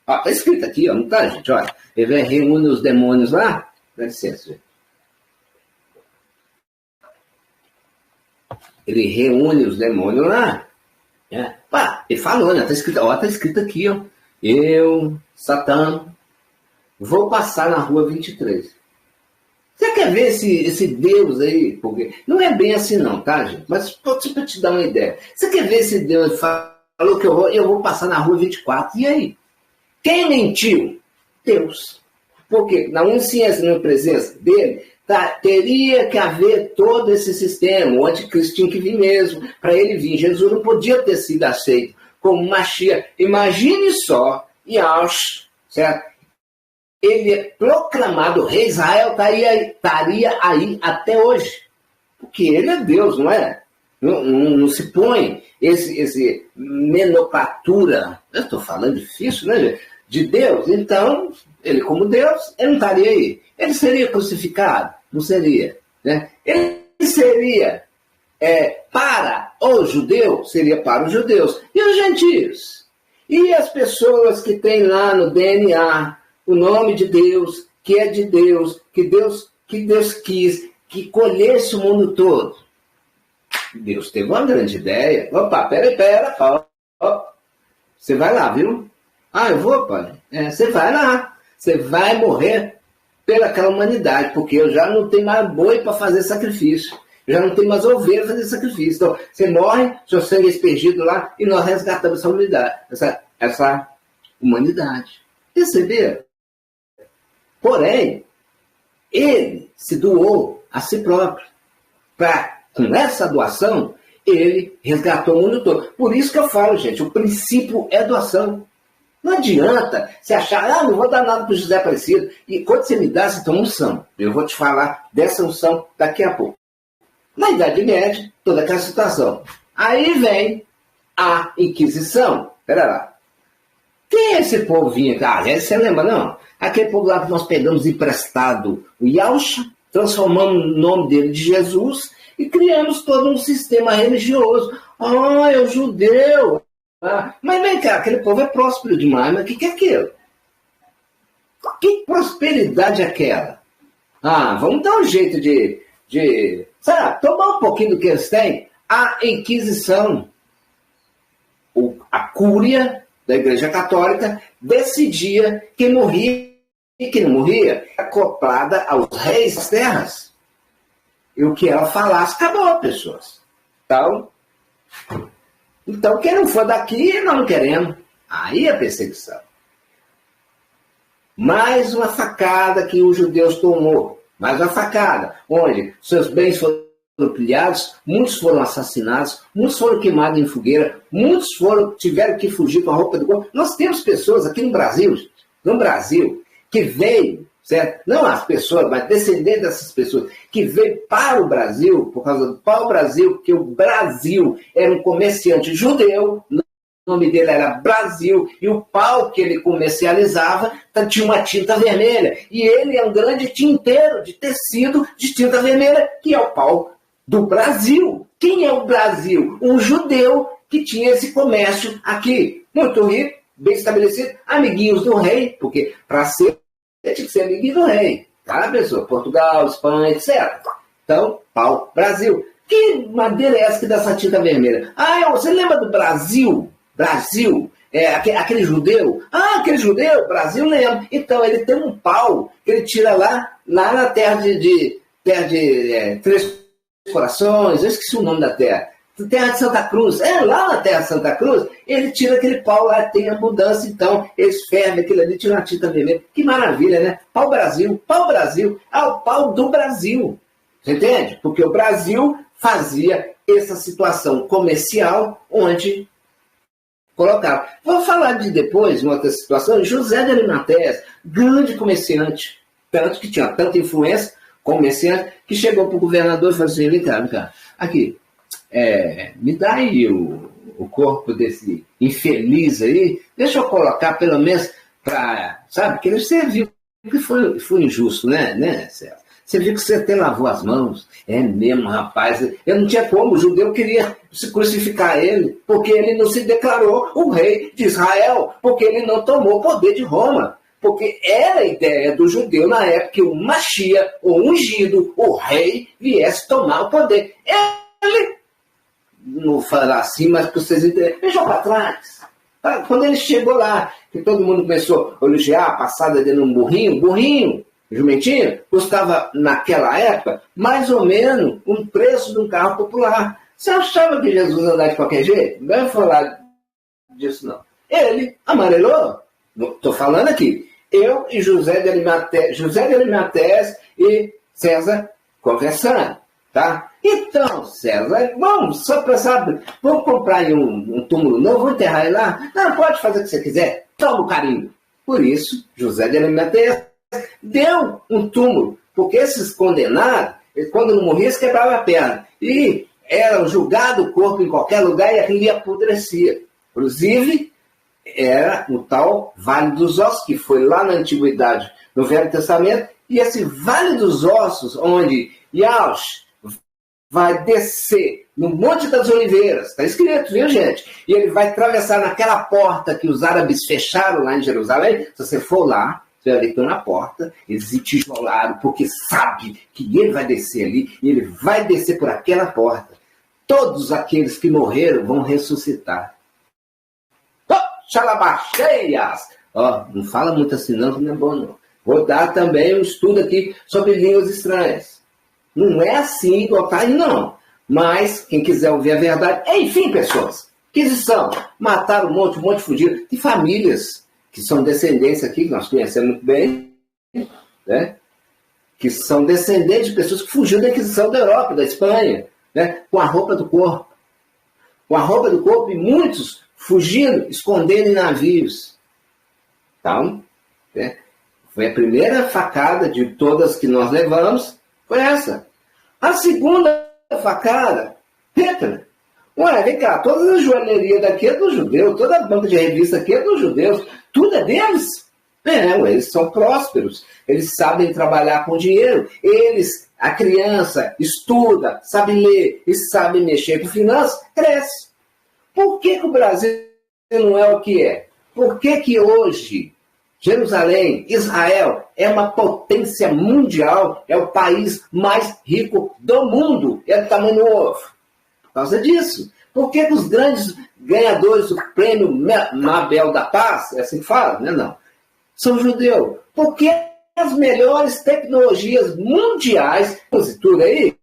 Ó, tá escrito aqui, ó, não tá, gente? Olha, ele reúne os demônios lá. Dá licença, gente. Ele reúne os demônios lá. Né? Pá, ele falou, né? Tá escrito aqui, ó. Eu, Satã, vou passar na rua 23. Você quer ver esse Deus aí? Porque não é bem assim não, tá, gente? Mas para te dar uma ideia. Você quer ver esse Deus falou que eu vou passar na rua 24. E aí? Quem mentiu? Deus. Porque na onisciência, na presença dele, teria que haver todo esse sistema. O anticristo tinha que vir mesmo. Para ele vir, Jesus não podia ter sido aceito como Mashiach. Imagine só, Yahushua, certo? Ele é proclamado rei, Israel estaria aí até hoje. Porque ele é Deus, não é? Não se põe esse menopatura. Eu estou falando difícil, né, gente? De Deus. Então, ele como Deus, ele não estaria aí. Ele seria crucificado? Não seria. Né? Ele seria para o judeu? Seria para os judeus. E os gentios? E as pessoas que têm lá no DNA o nome de Deus, que é de Deus, que Deus quis, que colhesse o mundo todo. Deus teve uma grande ideia. Opa, pera, ó. Você vai lá, viu? Ah, eu vou, pai. Você vai lá. Você vai morrer pelaquela humanidade, porque eu já não tenho mais boi para fazer sacrifício. Eu já não tenho mais ovelha para fazer sacrifício. Então, você morre, seu sangue é aspergido lá, e nós resgatamos essa humanidade. Essa humanidade. Perceberam? Porém, ele se doou a si próprio. Com essa doação, ele resgatou o mundo todo. Por isso que eu falo, gente, o princípio é doação. Não adianta você achar, não vou dar nada para o José Aparecido. E quando você me dá, você toma unção. Eu vou te falar dessa unção daqui a pouco. Na Idade Média, toda aquela situação. Aí vem a Inquisição. Pera lá. Quem é esse povinho aqui? Você lembra, não? Aquele povo lá que nós pegamos emprestado o Yahushua, transformamos o nome dele de Jesus e criamos todo um sistema religioso. É o judeu. Mas vem cá, aquele povo é próspero demais, mas o que é aquilo? Que prosperidade é aquela? Vamos dar um jeito de sabe, tomar um pouquinho do que eles têm. A Inquisição, a Cúria da Igreja Católica, decidia quem morria e quem não morria, acoplada aos reis das terras. E o que ela falasse, acabou, pessoas. Então, quem não for daqui, nós não queremos. Aí a perseguição. Mais uma facada que os judeus tomou. Mais uma facada, onde seus bens foram pilhados, muitos foram assassinados, muitos foram queimados em fogueira, muitos tiveram que fugir com a roupa do corpo. Nós temos pessoas aqui no Brasil, que veio, certo? Não as pessoas, mas descendentes dessas pessoas, que veio para o Brasil, por causa do pau-brasil, porque o Brasil era um comerciante judeu, o nome dele era Brasil, e o pau que ele comercializava tinha uma tinta vermelha. E ele é um grande tinteiro de tecido de tinta vermelha, que é o pau do Brasil. Quem é o Brasil? Um judeu que tinha esse comércio aqui, muito rico, bem estabelecido, amiguinhos do rei, porque para ser, tinha que ser amiguinho do rei, tá, pessoa? Portugal, Espanha, etc. Então, pau, Brasil. Que madeira é essa que dá essa tinta vermelha? Você lembra do Brasil? Aquele judeu? Aquele judeu, Brasil lembra. Então, ele tem um pau que ele tira lá na terra de Três Corações, eu esqueci o nome da terra. Terra de Santa Cruz. Lá na Terra de Santa Cruz, ele tira aquele pau lá, tem a mudança, então, eles fervem aquilo ali, tiram a tinta vermelha. Que maravilha, né? Pau Brasil. O pau do Brasil. Você entende? Porque o Brasil fazia essa situação comercial onde colocava. Vou falar de depois, uma outra situação, José de Arimateia, grande comerciante, tanto que tinha tanta influência, comerciante, que chegou para o governador e falou assim, vem cá, aqui, me dá aí o corpo desse infeliz aí, deixa eu colocar pelo menos para, sabe, que ele serviu, que foi injusto, né, Celso? Você viu que você até lavou as mãos. É mesmo, rapaz. Eu não tinha como. O judeu queria se crucificar ele, porque ele não se declarou o rei de Israel, porque ele não tomou o poder de Roma. Porque era a ideia do judeu na época que o Mashiach, o ungido, o rei, viesse tomar o poder. Ele, não vou falar assim, mas para vocês entenderem, deixou para trás. Quando ele chegou lá, que todo mundo começou a elogiar a passada dele num burrinho, jumentinho, custava naquela época mais ou menos um preço de um carro popular. Você achava que Jesus andava de qualquer jeito? Vai falar disso, não. Ele amarelou. Estou falando aqui. Eu e José de Arimateia e César conversando. Tá? Então, César, vamos, só para saber, vamos comprar aí um túmulo novo, vamos enterrar ele lá? Não, pode fazer o que você quiser, toma o carinho. Por isso, José de Arimateia deu um túmulo, porque esses condenados, quando não morriam, eles quebravam a perna. E era julgado o corpo em qualquer lugar e aquilo apodrecia. Inclusive, era o tal Vale dos Ossos, que foi lá na Antiguidade, no Velho Testamento, e esse Vale dos Ossos, onde Yahshua vai descer no Monte das Oliveiras, está escrito, viu, gente? E ele vai atravessar naquela porta que os árabes fecharam lá em Jerusalém. Se você for lá, você vai ver que estão na porta, eles entijolaram, porque sabe que ele vai descer ali, e ele vai descer por aquela porta. Todos aqueles que morreram vão ressuscitar. Oh, xalabacheias! Ó, não fala muito assim não, que não é bom não. Vou dar também um estudo aqui sobre línguas estranhas. Não é assim igual tá aí, não. Mas, quem quiser ouvir a verdade... Enfim, pessoas, que são? Mataram um monte fugiram. Tem famílias que são descendentes aqui, que nós conhecemos muito bem, né? Que são descendentes de pessoas que fugiram da Inquisição da Europa, da Espanha, né? Com a roupa do corpo. Com a roupa do corpo, e muitos fugindo, escondendo em navios. Então, né? Foi a primeira facada de todas que nós levamos, foi essa. A segunda facada, Hitler. Ué, vem cá, todas as joalherias daqui é dos judeus, toda a banca de revista aqui é dos judeus, tudo é deles. Eles são prósperos, eles sabem trabalhar com dinheiro, a criança estuda, sabe ler e sabe mexer com finanças, cresce. Por que o Brasil não é o que é? Por que hoje Jerusalém, Israel, é uma potência mundial, é o país mais rico do mundo, é do tamanho do ovo? Por causa disso. Por que os grandes ganhadores do prêmio Nobel da Paz, é assim que fala, né? Não, são judeus? Por que as melhores tecnologias mundiais, tudo aí,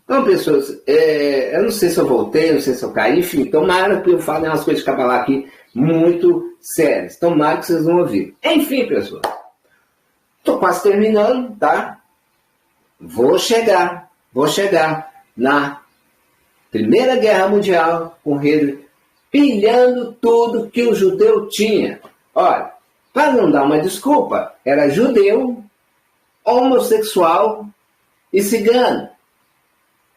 então, pessoas, eu não sei se eu voltei, não sei se eu caí, enfim, tomara que eu fale umas coisas de Cabalá aqui muito sérias. Tomara que vocês vão ouvir. Enfim, pessoal, estou quase terminando, tá? Vou chegar na Primeira Guerra Mundial com Hitler, pilhando tudo que o judeu tinha. Olha, para não dar uma desculpa, era judeu, homossexual e cigano.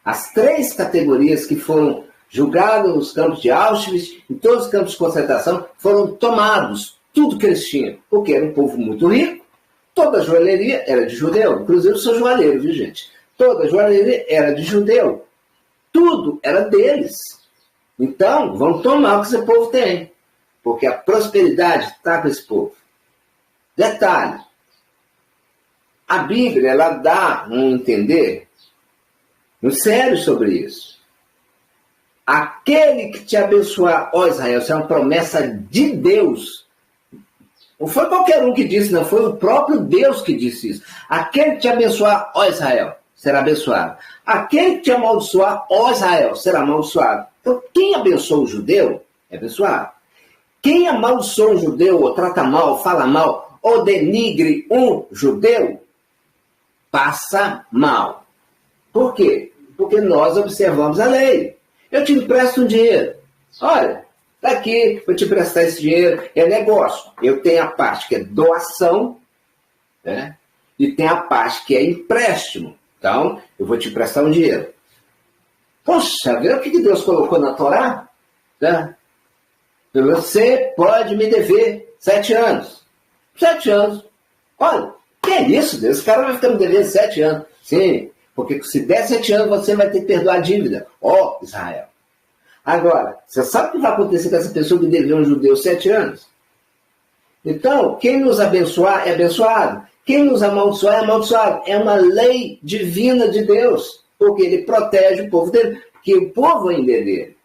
As três categorias que foram julgadas nos campos de Auschwitz, em todos os campos de concentração, foram tomados, tudo que eles tinham, porque era um povo muito rico, toda a joalheria era de judeu, inclusive eu sou joalheiro, viu, gente? Toda a joalheria era de judeu, tudo era deles. Então, vão tomar o que esse povo tem, porque a prosperidade está com esse povo. Detalhe, a Bíblia, ela dá um entender no sério sobre isso. Aquele que te abençoar, ó Israel, isso é uma promessa de Deus. Não foi qualquer um que disse, não, foi o próprio Deus que disse isso. Aquele que te abençoar, ó Israel, será abençoado. Aquele que te amaldiçoar, ó Israel, será amaldiçoado. Então, quem abençoa o judeu é abençoado. Quem amaldiçoa um judeu, ou trata mal, fala mal, ou denigre um judeu, passa mal. Por quê? Porque nós observamos a lei. Eu te empresto um dinheiro. Olha, está aqui, vou te emprestar esse dinheiro. É negócio. Eu tenho a parte que é doação, né? E tem a parte que é empréstimo. Então, eu vou te emprestar um dinheiro. Poxa, vê o que Deus colocou na Torá? Né? Você pode me dever 7 anos. 7 anos. Olha, que é isso, Deus? Esse cara vai ficar me devendo 7 anos. Sim. Porque se der 7 anos, você vai ter que perdoar a dívida. Ó, Israel. Agora, você sabe o que vai acontecer com essa pessoa que deveu um judeu 7 anos? Então, quem nos abençoar é abençoado. Quem nos amaldiçoar é amaldiçoado. É uma lei divina de Deus. Porque ele protege o povo dele. Porque o povo ainda é dele.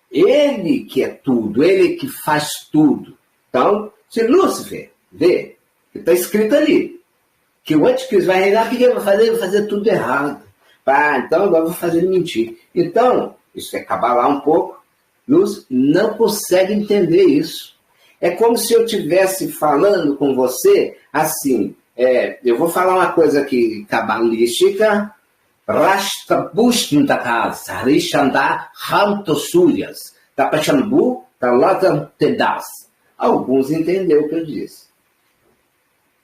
Ele que é tudo. Ele que faz tudo. Então, se Lúcifer vê, está escrito ali, que o anticristo vai reinar, o que ele vai fazer? Ele vai fazer tudo errado. Então agora eu vou fazer ele mentir. Então, isso é cabalar um pouco. Lúcifer não consegue entender isso. É como se eu estivesse falando com você assim, eu vou falar uma coisa aqui cabalística, Rashtabushtaka, Sarishanda, Hamtosulhas, Tapachambu, Talata Tedas. Alguns entenderam o que eu disse,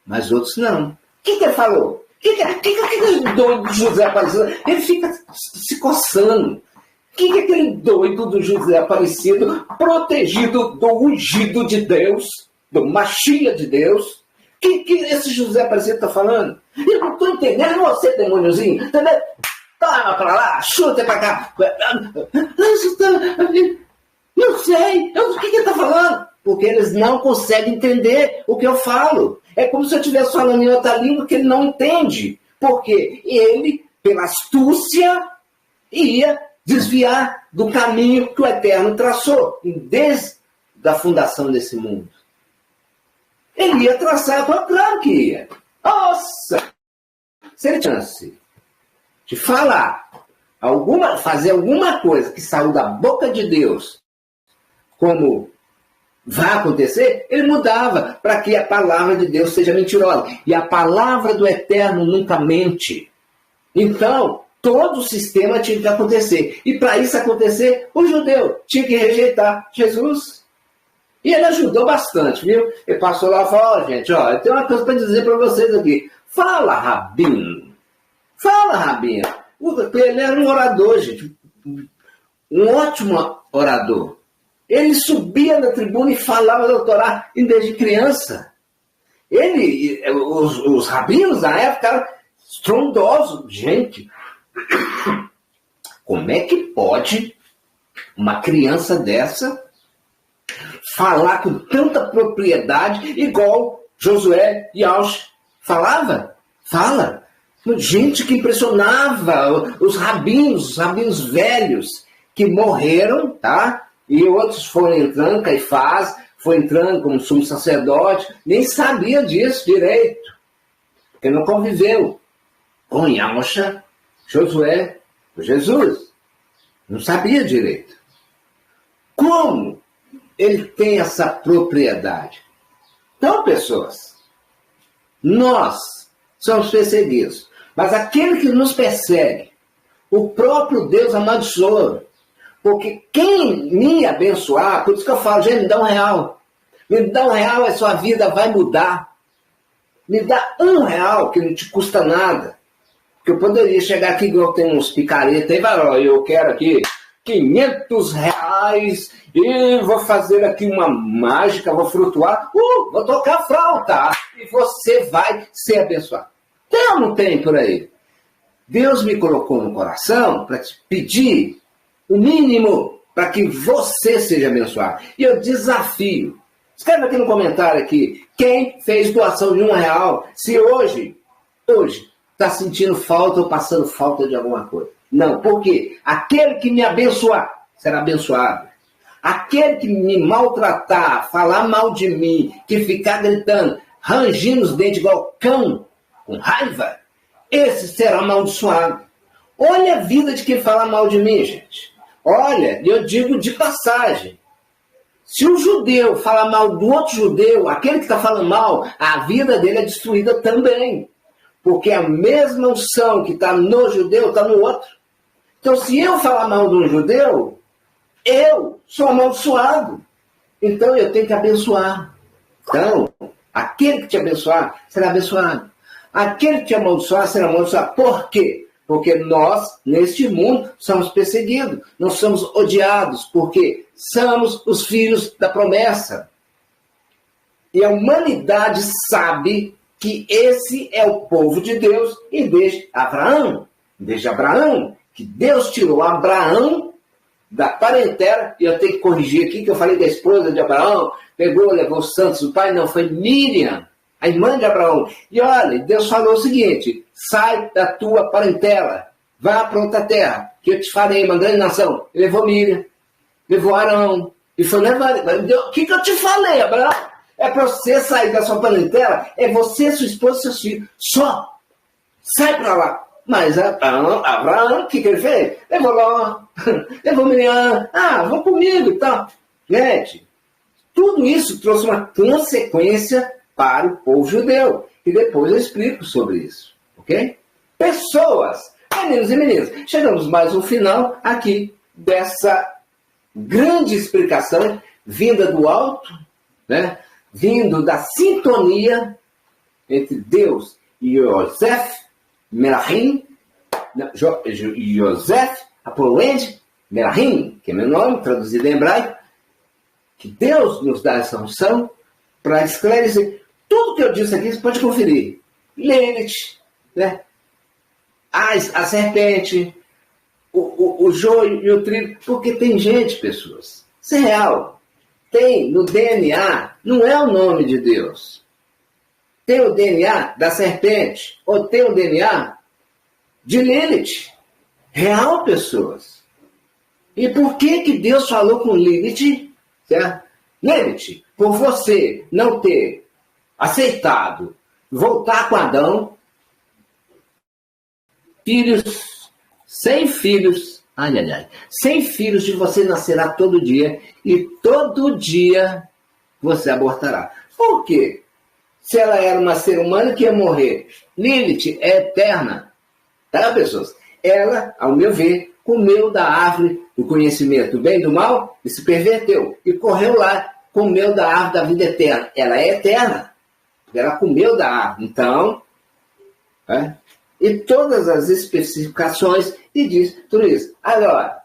mas outros não. O que ele falou? O que aquele doido do José Aparecido? Ele fica se coçando. O que aquele doido do José Aparecido, protegido do ungido de Deus, do Machia de Deus? Que esse José Aparecido está falando? Eu não estou entendendo, você, demôniozinho. Entendeu? Toma para lá, chuta para cá. Não sei. O que ele está falando? Porque eles não conseguem entender o que eu falo. É como se eu estivesse falando em outra língua que ele não entende. Porque ele, pela astúcia, ia desviar do caminho que o Eterno traçou, desde a fundação desse mundo. Ele ia traçar, claro que ia. Nossa! Se ele chance de falar, fazer alguma coisa que saiu da boca de Deus, como vai acontecer, ele mudava para que a palavra de Deus seja mentirosa. E a palavra do Eterno nunca mente. Então, todo o sistema tinha que acontecer. E para isso acontecer, o judeu tinha que rejeitar Jesus. E ele ajudou bastante, viu? Ele passou lá e falou, gente, eu tenho uma coisa para dizer para vocês aqui. Fala, Rabino. Fala, Rabino. Ele era um orador, gente. Um ótimo orador. Ele subia na tribuna e falava da Torá desde criança. Os rabinos da época eram estrondosos. Gente, como é que pode uma criança dessa falar com tanta propriedade igual Josué e Aush falava? Fala. Gente que impressionava os rabinos velhos que morreram, tá? E outros foram entrando, Caifás foi entrando como sumo sacerdote, nem sabia disso direito, porque não conviveu com Yamosha, Josué, Jesus. Não sabia direito. Como ele tem essa propriedade? Então, pessoas, nós somos perseguidos, mas aquele que nos persegue, o próprio Deus amaldiçoa. Porque quem me abençoar, por isso que eu falo, gente, me dá R$1. Me dá R$1, a sua vida vai mudar. Me dá R$1, que não te custa nada. Porque eu poderia chegar aqui, igual tem uns picaretas, e falar, eu quero aqui R$500 e vou fazer aqui uma mágica, vou flutuar, vou tocar flauta e você vai ser abençoado. Tem ou não tem por aí? Deus me colocou no coração para te pedir o mínimo para que você seja abençoado. E eu desafio. Escreve aqui no comentário aqui. Quem fez doação de R$1, se hoje está sentindo falta ou passando falta de alguma coisa. Não, porque aquele que me abençoar será abençoado. Aquele que me maltratar, falar mal de mim, que ficar gritando, rangindo os dentes igual cão, com raiva, esse será amaldiçoado. Olha a vida de quem fala mal de mim, gente. Olha, eu digo de passagem. Se um judeu fala mal do outro judeu, aquele que está falando mal, a vida dele é destruída também. Porque a mesma unção que está no judeu está no outro. Então, se eu falar mal de um judeu, eu sou amaldiçoado. Então, eu tenho que abençoar. Então, aquele que te abençoar, será abençoado. Aquele que te amaldiçoar, será amaldiçoado. Por quê? Porque nós, neste mundo, somos perseguidos, nós somos odiados, porque somos os filhos da promessa. E a humanidade sabe que esse é o povo de Deus, e desde Abraão, que Deus tirou Abraão da parentela, e eu tenho que corrigir aqui, que eu falei da esposa de Abraão, pegou, levou os santos do pai, não, foi Miriam, a irmã de Abraão. E olha, Deus falou o seguinte, sai da tua parentela, vá para outra terra, que eu te farei uma grande nação. Ele levou Miriam, levou Arão, e foi levar. O que eu te falei, Abraão? É para você sair da sua parentela, é você, sua esposa e seus filhos. Só. Sai para lá. Mas Abraão, o que ele fez? Levou Ló, levou Miriam, vão comigo e tal. Gente, tudo isso trouxe uma consequência para o povo judeu. E depois eu explico sobre isso. Ok? Pessoas, meninos e meninas. Chegamos mais no final aqui dessa grande explicação vinda do alto, né? Vindo da sintonia entre Deus e Yosef Melahim, Yosef Apolend Melahim, que é meu nome, traduzido em hebraico, que Deus nos dá essa unção para esclarecer. Tudo que eu disse aqui, você pode conferir. Lilith, né? A serpente, o joio e o trigo, porque tem gente, pessoas, isso é real. Tem no DNA, não é o nome de Deus. Tem o DNA da serpente, ou tem o DNA de Lilith. Real, pessoas. E por que Deus falou com Lilith? Certo? Lilith, por você não ter aceitado voltar com Adão, sem filhos, sem filhos de você nascerá todo dia, e todo dia você abortará. Por quê? Se ela era uma ser humana que ia morrer. Lilith é eterna. Tá, pessoas? Ela, ao meu ver, comeu da árvore do conhecimento do bem e do mal e se perverteu. E correu lá, comeu da árvore da vida eterna. Ela é eterna. Ela comeu da árvore. Então, e todas as especificações e diz tudo isso. Agora,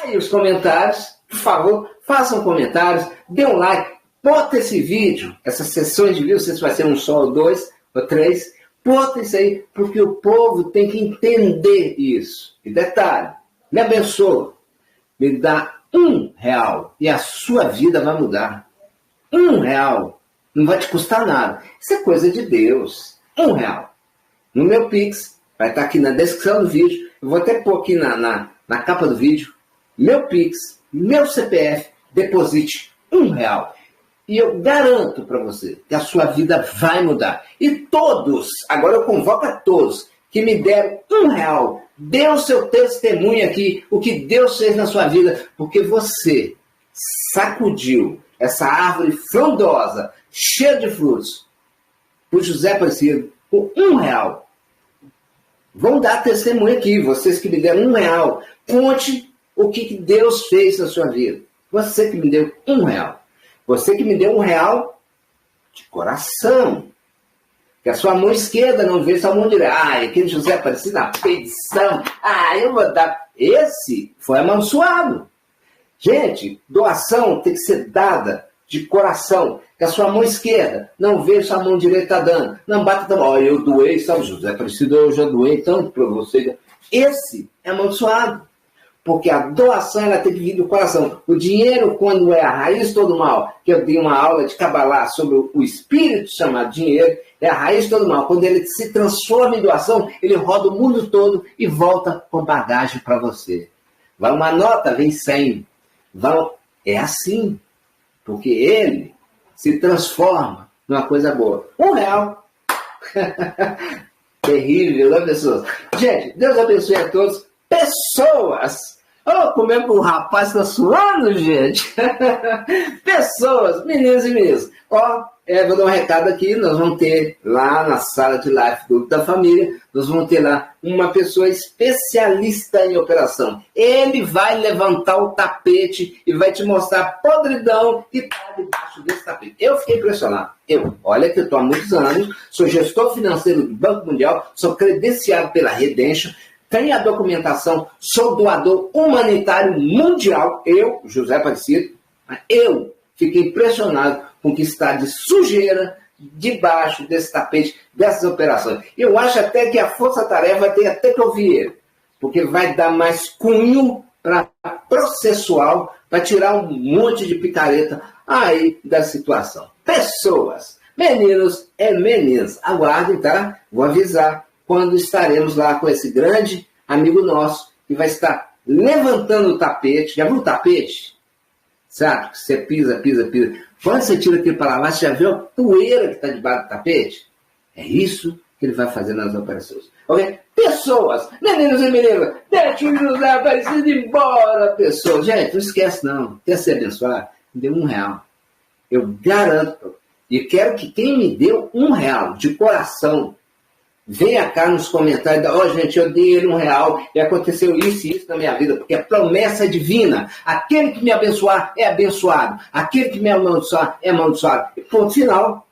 aí os comentários, por favor, façam comentários, dê um like, bota esse vídeo, essas sessões de vídeo, não sei se vai ser um só ou dois ou três, bota isso aí, porque o povo tem que entender isso. E detalhe, me abençoa, me dá R$1 e a sua vida vai mudar. R$1, não vai te custar nada. Isso é coisa de Deus. R$1. No meu Pix, vai estar aqui na descrição do vídeo, eu vou até pôr aqui na capa do vídeo, meu Pix, meu CPF, deposite R$1. E eu garanto para você que a sua vida vai mudar. E todos, agora eu convoco a todos que me deram R$1, dê o seu testemunho aqui, o que Deus fez na sua vida, porque você sacudiu essa árvore frondosa, cheia de frutos, por José Aparecido, por R$1. Vão dar testemunho aqui, vocês que me deram R$1. Conte o que Deus fez na sua vida. Você que me deu R$1. Você que me deu R$1 de coração. Que a sua mão esquerda não vê sua mão direita. Aquele José Aparecido na petição. Eu vou dar. Esse foi amaldiçoado. Gente, doação tem que ser dada de coração. Que a sua mão esquerda não vê sua mão direita dando. Não bata tão. Eu doei, sabe, José Aparecido, eu já doei tanto para você. Esse é amaldiçoado. Porque a doação ela tem que vir do coração. O dinheiro, quando é a raiz de todo mal, que eu dei uma aula de Cabalá sobre o espírito chamado dinheiro, é a raiz de todo mal. Quando ele se transforma em doação, ele roda o mundo todo e volta com bagagem para você. Vai uma nota, vem 100. É assim. Porque ele se transforma numa coisa boa. R$1. Terrível, né, pessoas? Gente, Deus abençoe a todos. Pessoas! Como é que o rapaz está suando, gente? Pessoas, meninos e meninas. Vou dar um recado aqui. Nós vamos ter lá na sala de live do Grupo da Família, nós vamos ter lá uma pessoa especialista em operação. Ele vai levantar o tapete e vai te mostrar a podridão que está debaixo desse tapete. Eu fiquei impressionado. Olha que eu estou há muitos anos, sou gestor financeiro do Banco Mundial, sou credenciado pela Redemption, tenho a documentação, sou doador humanitário mundial, eu, José Aparecido, eu fiquei impressionado com o que está de sujeira debaixo desse tapete, dessas operações. Eu acho até que a força-tarefa vai ter até que ouvir ele, porque vai dar mais cunho para processual, para tirar um monte de picareta aí da situação. Pessoas, meninos e meninas, aguardem, tá? Vou avisar quando estaremos lá com esse grande amigo nosso, que vai estar levantando o tapete. Já viu o tapete? Sabe? Você pisa. Quando você tira aquilo para lavar, você já viu a poeira que está debaixo do tapete? É isso que ele vai fazer nas operações. Ok? Pessoas, meninos e meninas, deixe o José Aparecido embora, pessoas. Gente, não esquece não. Quer ser abençoado? Me deu R$1. Eu garanto. E quero que quem me deu R$1 de coração, venha cá nos comentários, gente, eu dei ele R$1 e aconteceu isso e isso na minha vida, porque a promessa é divina. Aquele que me abençoar é abençoado. Aquele que me amaldiçoar é amaldiçoado. E ponto final.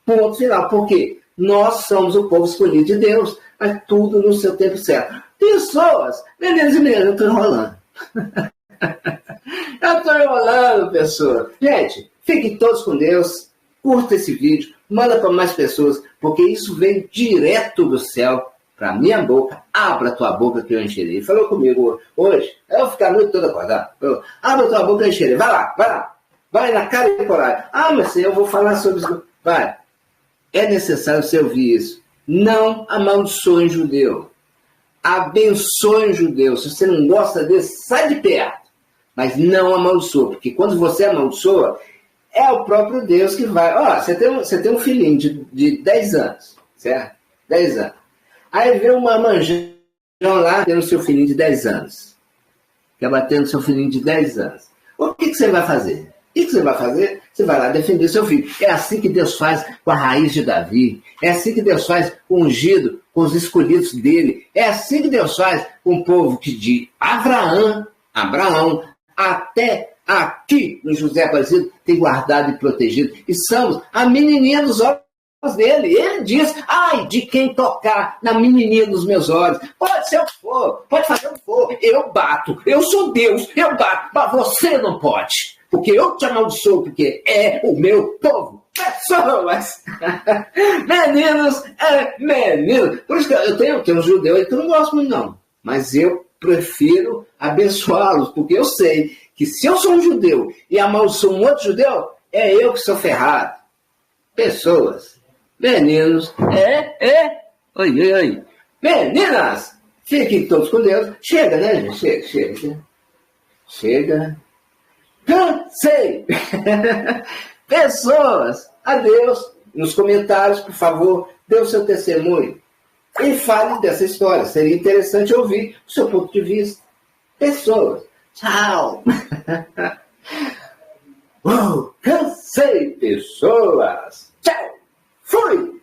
Ponto final. Por quê? Nós somos o povo escolhido de Deus, mas tudo no seu tempo certo. Pessoas, meninos e meninas, eu estou enrolando. Eu estou enrolando, pessoas. Gente, fiquem todos com Deus. Curta esse vídeo, manda para mais pessoas, porque isso veio direto do céu para minha boca. Abra tua boca que eu encherei. Ele falou comigo hoje, eu vou ficar a noite toda acordado. Abra tua boca que eu encherei. Vai lá. Vai na cara e coragem. Mas Senhor, eu vou falar sobre isso. Vai. É necessário você ouvir isso. Não amaldiçoe judeu. Abençoe judeu. Se você não gosta desse, sai de perto. Mas não amaldiçoa, porque quando você amaldiçoa, é o próprio Deus que vai. Você tem um filhinho de 10 anos, certo? 10 anos. Aí vê uma manjão lá tendo seu filhinho de 10 anos. Quer bater no seu filhinho de 10 anos. O que você vai fazer? O que você vai fazer? Você vai lá defender seu filho. É assim que Deus faz com a raiz de Davi. É assim que Deus faz com o ungido, com os escolhidos dele. É assim que Deus faz com o povo que de Abraão, até aqui no José Aparecido tem guardado e protegido. E somos a menininha dos olhos dele. Ele diz, de quem tocar na menininha dos meus olhos. Pode ser o que for, pode fazer o que for. Eu bato, eu sou Deus, eu bato. Mas você não pode. Porque eu te amaldiçoo, porque é o meu povo. Pessoas, meninos, meninos. Por isso que eu tenho um judeu aí que eu não gosto muito não. Mas eu prefiro abençoá-los, porque eu sei que se eu sou um judeu e amaldiçoo um outro judeu, é eu que sou ferrado. Pessoas, meninos, oi. Meninas, fiquem todos com Deus. Chega, né, gente? Chega. Cansei. Pessoas, adeus. Nos comentários, por favor, dê o seu testemunho. E fale dessa história. Seria interessante ouvir o seu ponto de vista. Pessoas, tchau. Cansei, pessoas. Tchau. Fui.